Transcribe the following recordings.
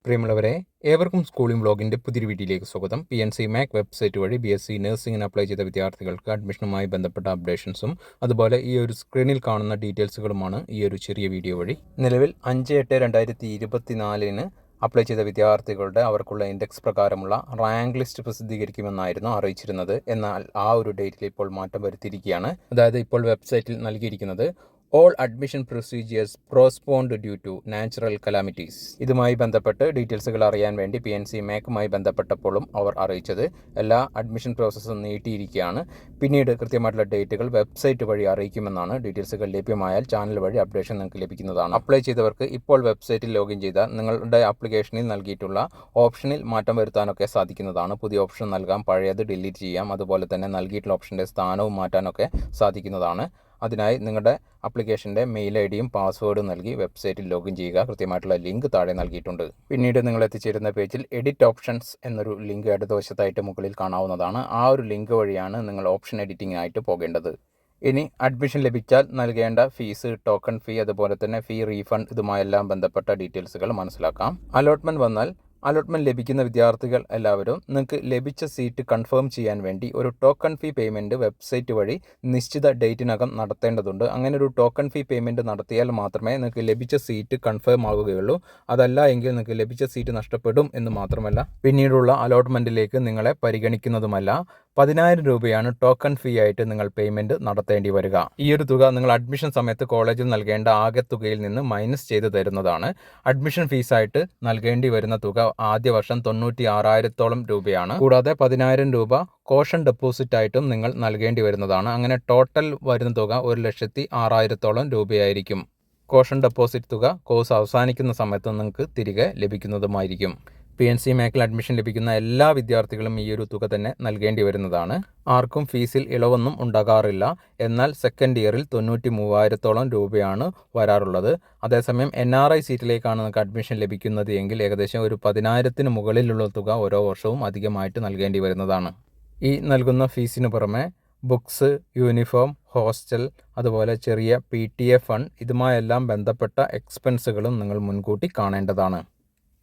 പ്രിയമുള്ളവരെ, ഏവർക്കും സ്കൂളിംഗ് വ്ലോഗിൻ്റെ പുതിയൊരു വീഡിയോയിലേക്ക് സ്വാഗതം. PNC MAC വെബ്സൈറ്റ് വഴി BSc നഴ്സിംഗിന് അപ്ലൈ ചെയ്ത വിദ്യാർത്ഥികൾക്ക് അഡ്മിഷനുമായി ബന്ധപ്പെട്ട അപ്ഡേഷൻസും അതുപോലെ ഈ ഒരു സ്ക്രീനിൽ കാണുന്ന ഡീറ്റെയിൽസുകളുമാണ് ഈ ഒരു ചെറിയ വീഡിയോ വഴി. നിലവിൽ 5/8/2024 അപ്ലൈ ചെയ്ത വിദ്യാർത്ഥികളുടെ അവർക്കുള്ള ഇൻഡെക്സ് പ്രകാരമുള്ള റാങ്ക് ലിസ്റ്റ് പ്രസിദ്ധീകരിക്കുമെന്നായിരുന്നു അറിയിച്ചിരുന്നത്. എന്നാൽ ആ ഒരു ഡേറ്റിൽ ഇപ്പോൾ മാറ്റം വരുത്തിയിരിക്കുകയാണ്. അതായത് ഇപ്പോൾ വെബ്സൈറ്റിൽ നൽകിയിരിക്കുന്നത് all admission procedures postponed due to natural calamities. ഇതുമായി ബന്ധപ്പെട്ട് ഡീറ്റെയിൽസുകൾ അറിയാൻ വേണ്ടി PNC MACുമായി ബന്ധപ്പെട്ടപ്പോഴും അവർ അറിയിച്ചത് എല്ലാ അഡ്മിഷൻ പ്രോസസ്സും നീട്ടിയിരിക്കുകയാണ്. പിന്നീട് കൃത്യമായിട്ടുള്ള ഡേറ്റുകൾ വെബ്സൈറ്റ് വഴി അറിയിക്കുമെന്നാണ്. ഡീറ്റെയിൽസുകൾ ലഭ്യമായാൽ ചാനൽ വഴി അപ്ഡേഷൻ നിങ്ങൾക്ക് ലഭിക്കുന്നതാണ്. അപ്ലൈ ചെയ്തവർക്ക് ഇപ്പോൾ വെബ്സൈറ്റിൽ ലോഗിൻ ചെയ്താൽ നിങ്ങളുടെ ആപ്ലിക്കേഷനിൽ നൽകിയിട്ടുള്ള ഓപ്ഷനിൽ മാറ്റം വരുത്താനൊക്കെ സാധിക്കുന്നതാണ്. പുതിയ ഓപ്ഷൻ നൽകാം, പഴയത് ഡിലീറ്റ് ചെയ്യാം, അതുപോലെ തന്നെ നൽകിയിട്ടുള്ള ഓപ്ഷൻ്റെ സ്ഥാനവും മാറ്റാനൊക്കെ സാധിക്കുന്നതാണ്. അതിനായി നിങ്ങളുടെ ആപ്ലിക്കേഷൻ്റെ മെയിൽ ഐഡിയും പാസ്വേഡും നൽകി വെബ്സൈറ്റിൽ ലോഗിൻ ചെയ്യുക. കൃത്യമായിട്ടുള്ള ലിങ്ക് താഴെ നൽകിയിട്ടുണ്ട്. പിന്നീട് നിങ്ങൾ എത്തിച്ചേരുന്ന പേജിൽ എഡിറ്റ് ഓപ്ഷൻസ് എന്നൊരു ലിങ്ക് ഇടതുവശത്തായിട്ട് മുകളിൽ കാണാവുന്നതാണ്. ആ ഒരു ലിങ്ക് വഴിയാണ് നിങ്ങൾ ഓപ്ഷൻ എഡിറ്റിംഗ് ആയിട്ട് പോകേണ്ടത്. ഇനി അഡ്മിഷൻ ലഭിച്ചാൽ നൽകേണ്ട ഫീസ്, ടോക്കൺ ഫീ, അതുപോലെ തന്നെ ഫീ റീഫണ്ട്, ഇതുമായെല്ലാം ബന്ധപ്പെട്ട ഡീറ്റെയിൽസുകൾ മനസ്സിലാക്കാം. അലോട്ട്മെൻറ്റ് വന്നാൽ അലോട്ട്മെൻറ്റ് ലഭിക്കുന്ന വിദ്യാർത്ഥികൾ എല്ലാവരും നിങ്ങൾക്ക് ലഭിച്ച സീറ്റ് കൺഫേം ചെയ്യാൻ വേണ്ടി ഒരു ടോക്കൺ ഫീ പേയ്മെൻറ്റ് വെബ്സൈറ്റ് വഴി നിശ്ചിത ഡേറ്റിനകം നടത്തേണ്ടതുണ്ട്. അങ്ങനെ ഒരു ടോക്കൺ ഫീ പേയ്മെൻറ്റ് നടത്തിയാൽ മാത്രമേ നിങ്ങൾക്ക് ലഭിച്ച സീറ്റ് കൺഫേം ആവുകയുള്ളൂ. അതല്ല എങ്കിൽ നിങ്ങൾക്ക് ലഭിച്ച സീറ്റ് നഷ്ടപ്പെടും എന്ന് മാത്രമല്ല പിന്നീടുള്ള അലോട്ട്മെൻറ്റിലേക്ക് നിങ്ങളെ പരിഗണിക്കുന്നതുമല്ല. 10,000 രൂപയാണ് ടോക്കൺ ഫീ ആയിട്ട് നിങ്ങൾ പേയ്മെൻറ്റ് നടത്തേണ്ടി വരിക. ഈ ഒരു തുക നിങ്ങൾ അഡ്മിഷൻ സമയത്ത് കോളേജിൽ നൽകേണ്ട ആകെ തുകയിൽ നിന്ന് മൈനസ് ചെയ്ത് തരുന്നതാണ്. അഡ്മിഷൻ ഫീസായിട്ട് നൽകേണ്ടി വരുന്ന തുക ആദ്യ വർഷം 96,000 രൂപയാണ്. കൂടാതെ 10,000 രൂപ കോഷൻ ഡെപ്പോസിറ്റ് ആയിട്ടും നിങ്ങൾ നൽകേണ്ടി വരുന്നതാണ്. അങ്ങനെ ടോട്ടൽ വരുന്ന തുക 1,06,000 രൂപയായിരിക്കും. കോഷൻ ഡെപ്പോസിറ്റ് തുക കോഴ്സ് അവസാനിക്കുന്ന സമയത്ത് നിങ്ങൾക്ക് തിരികെ ലഭിക്കുന്നതുമായിരിക്കും. PNC MACിൽ അഡ്മിഷൻ ലഭിക്കുന്ന എല്ലാ വിദ്യാർത്ഥികളും ഈ ഒരു തുക തന്നെ നൽകേണ്ടി വരുന്നതാണ്. ആർക്കും ഫീസിൽ ഇളവൊന്നും ഉണ്ടാകാറില്ല. എന്നാൽ സെക്കൻഡ് ഇയറിൽ 93,000 രൂപയാണ് വരാറുള്ളത്. അതേസമയം NRI സീറ്റിലേക്കാണ് നിങ്ങൾക്ക് അഡ്മിഷൻ ലഭിക്കുന്നത് എങ്കിൽ ഏകദേശം ഒരു 10,000 മുകളിലുള്ള തുക ഓരോ വർഷവും അധികമായിട്ട് നൽകേണ്ടി വരുന്നതാണ്. ഈ നൽകുന്ന ഫീസിന് പുറമെ ബുക്സ്, യൂണിഫോം, ഹോസ്റ്റൽ, അതുപോലെ ചെറിയ PTA ഫണ്ട്, ഇതുമായെല്ലാം ബന്ധപ്പെട്ട എക്സ്പെൻസുകളും നിങ്ങൾ മുൻകൂട്ടി കാണേണ്ടതാണ്.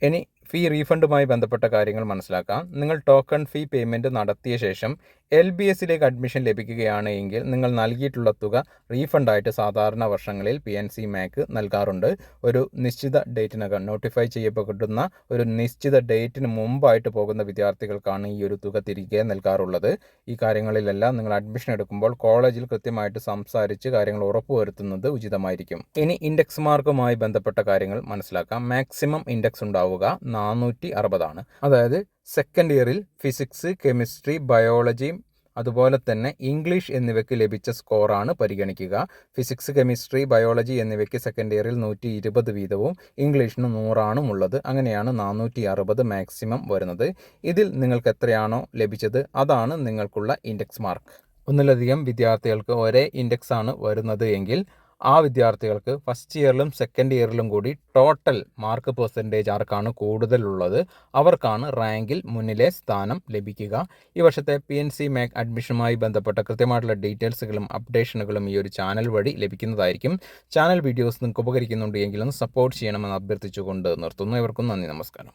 ഇനി ഫീ റീഫണ്ടുമായി ബന്ധപ്പെട്ട കാര്യങ്ങൾ മനസ്സിലാക്കാം. നിങ്ങൾ ടോക്കൺ ഫീ പേയ്മെൻറ്റ് നടത്തിയ ശേഷം LBSയിലേക്ക് അഡ്മിഷൻ ലഭിക്കുകയാണ് എങ്കിൽ നിങ്ങൾ നൽകിയിട്ടുള്ള തുക റീഫണ്ടായിട്ട് സാധാരണ വർഷങ്ങളിൽ PNC MAC നൽകാറുണ്ട്. ഒരു നിശ്ചിത ഡേറ്റിനകം നോട്ടിഫൈ ചെയ്യപ്പെടുന്ന ഒരു നിശ്ചിത ഡേറ്റിന് മുമ്പായിട്ട് പോകുന്ന വിദ്യാർത്ഥികൾക്കാണ് ഈ ഒരു തുക തിരികെ നൽകാറുള്ളത്. ഈ കാര്യങ്ങളിലെല്ലാം നിങ്ങൾ അഡ്മിഷൻ എടുക്കുമ്പോൾ കോളേജിൽ കൃത്യമായിട്ട് സംസാരിച്ച് കാര്യങ്ങൾ ഉറപ്പുവരുത്തുന്നത് ഉചിതമായിരിക്കും. ഇനി ഇൻഡെക്സ് മാർക്കുമായി ബന്ധപ്പെട്ട കാര്യങ്ങൾ മനസ്സിലാക്കാം. മാക്സിമം ഇൻഡെക്സ് ഉണ്ടാവുക 460 ആണ്. അതായത് സെക്കൻഡ് ഇയറിൽ ഫിസിക്സ്, കെമിസ്ട്രി, ബയോളജി, അതുപോലെ തന്നെ ഇംഗ്ലീഷ് എന്നിവയ്ക്ക് ലഭിച്ച സ്കോറാണ് പരിഗണിക്കുക. ഫിസിക്സ്, കെമിസ്ട്രി, ബയോളജി എന്നിവയ്ക്ക് സെക്കൻഡ് ഇയറിൽ 120 വീതവും ഇംഗ്ലീഷിന് 100 ഉള്ളത്. അങ്ങനെയാണ് 460 മാക്സിമം വരുന്നത്. ഇതിൽ നിങ്ങൾക്ക് എത്രയാണോ ലഭിച്ചത് അതാണ് നിങ്ങൾക്കുള്ള ഇൻഡെക്സ് മാർക്ക്. ഒന്നിലധികം വിദ്യാർത്ഥികൾക്ക് ഒരേ ഇൻഡെക്സ് ആണ് വരുന്നത് എങ്കിൽ ആ വിദ്യാർത്ഥികൾക്ക് ഫസ്റ്റ് ഇയറിലും സെക്കൻഡ് ഇയറിലും കൂടി ടോട്ടൽ മാർക്ക് പെർസെൻറ്റേജ് ആർക്കാണ് കൂടുതലുള്ളത് അവർക്കാണ് റാങ്കിൽ മുന്നിലെ സ്ഥാനം ലഭിക്കുക. ഈ വർഷത്തെ PNC MAC അഡ്മിഷനുമായി ബന്ധപ്പെട്ട കൃത്യമായിട്ടുള്ള ഡീറ്റെയിൽസുകളും അപ്ഡേഷനുകളും ഈ ഒരു ചാനൽ വഴി ലഭിക്കുന്നതായിരിക്കും. ചാനൽ വീഡിയോസ് നിങ്ങൾക്ക് ഉപകരിക്കുന്നുണ്ട് എങ്കിലും സപ്പോർട്ട് ചെയ്യണമെന്ന് അഭ്യർത്ഥിച്ചുകൊണ്ട് നിർത്തുന്നു. ഇവർക്കും നന്ദി, നമസ്കാരം.